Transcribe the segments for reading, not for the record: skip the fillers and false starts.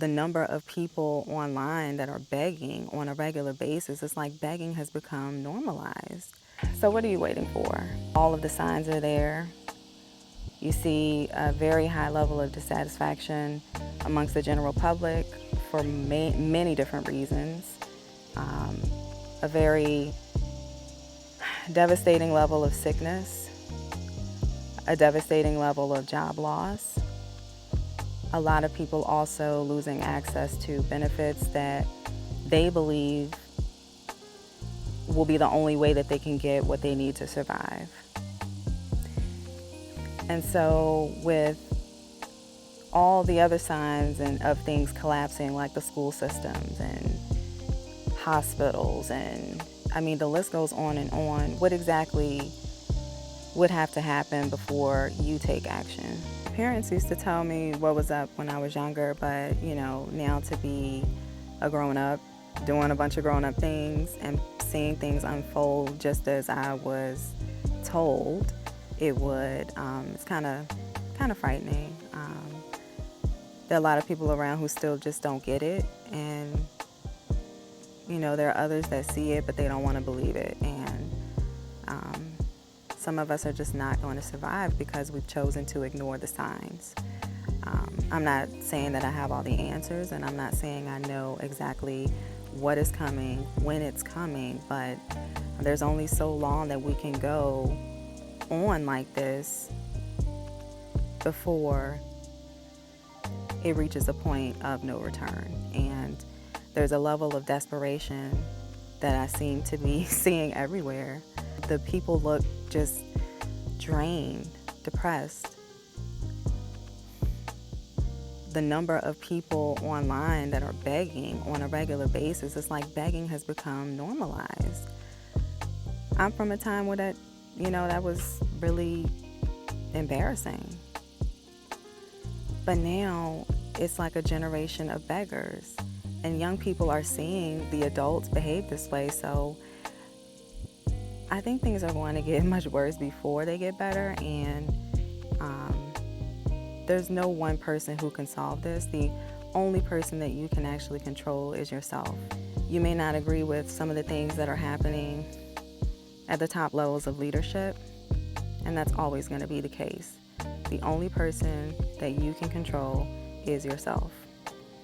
the number of people online that are begging on a regular basis, it's like begging has become normalized. So what are you waiting for? All of the signs are there. You see a very high level of dissatisfaction amongst the general public for many different reasons. A very devastating level of sickness, a devastating level of job loss. A lot of people also losing access to benefits that they believe will be the only way that they can get what they need to survive. And so with all the other signs of things collapsing, like the school systems and hospitals, and I mean the list goes on and on, what exactly would have to happen before you take action? Parents used to tell me what was up when I was younger, but now to be a grown-up, doing a bunch of grown-up things and seeing things unfold just as I was told it would, it's kind of frightening. There are a lot of people around who still just don't get it, and there are others that see it but they don't want to believe it, and some of us are just not going to survive because we've chosen to ignore the signs. I'm not saying that I have all the answers, and I'm not saying I know exactly what is coming, when it's coming, but there's only so long that we can go on like this before it reaches a point of no return. And there's a level of desperation that I seem to be seeing everywhere. The people look just drained, depressed. The number of people online that are begging on a regular basis, it's like begging has become normalized. I'm from a time where that was really embarrassing. But now it's like a generation of beggars, and young people are seeing the adults behave this way, so I think things are going to get much worse before they get better, and there's no one person who can solve this. The only person that you can actually control is yourself. You may not agree with some of the things that are happening at the top levels of leadership, and that's always going to be the case. The only person that you can control is yourself.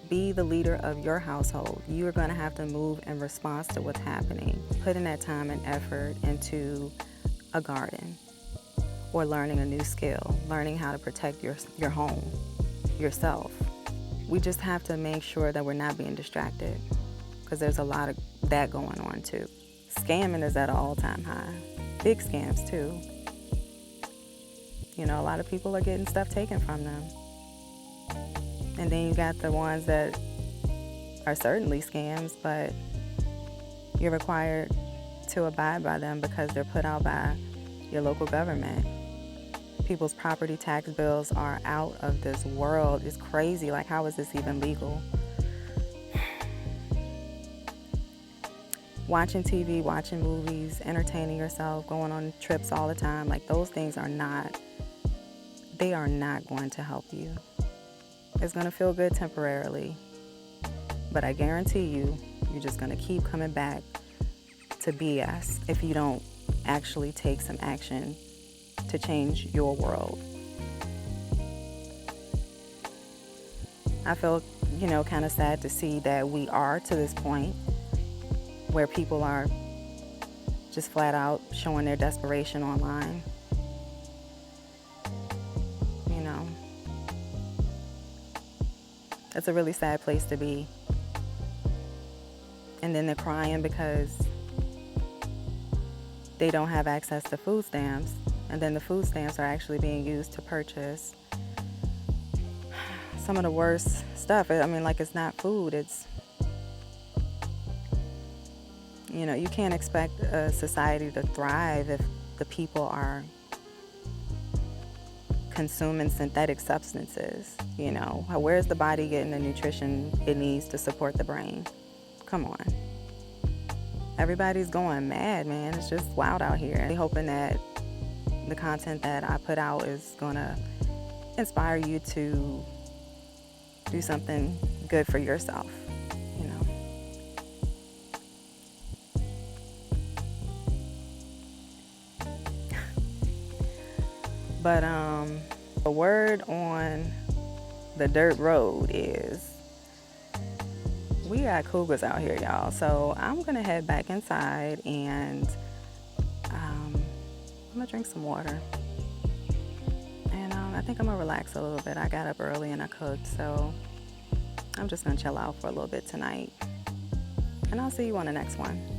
Be the leader of your household. You are going to have to move in response to what's happening. Put in that time and effort into a garden, or learning a new skill, learning how to protect your home, yourself. We just have to make sure that we're not being distracted, because there's a lot of that going on too. Scamming is at an all-time high. Big scams too. A lot of people are getting stuff taken from them. And then you got the ones that are certainly scams, but you're required to abide by them because they're put out by your local government. People's property tax bills are out of this world. It's crazy. Like, how is this even legal? Watching TV, watching movies, entertaining yourself, going on trips all the time, like those things are not going to help you. It's going to feel good temporarily, but I guarantee you're just going to keep coming back to BS if you don't actually take some action to change your world. I feel, kind of sad to see that we are to this point where people are just flat out showing their desperation online. It's a really sad place to be. And then they're crying because they don't have access to food stamps, and then the food stamps are actually being used to purchase some of the worst stuff. I mean, like, it's not food, it's, you can't expect a society to thrive if the people are consuming synthetic substances. Where's the body getting the nutrition it needs to support the brain? Come on. Everybody's going mad, man. It's just wild out here. I'm hoping that the content that I put out is gonna inspire you to do something good for yourself, you know. But the word on the dirt road is we got cougars out here, y'all. So I'm gonna head back inside and I'm gonna drink some water. And I think I'm gonna relax a little bit. I got up early and I cooked, so I'm just gonna chill out for a little bit tonight. And I'll see you on the next one.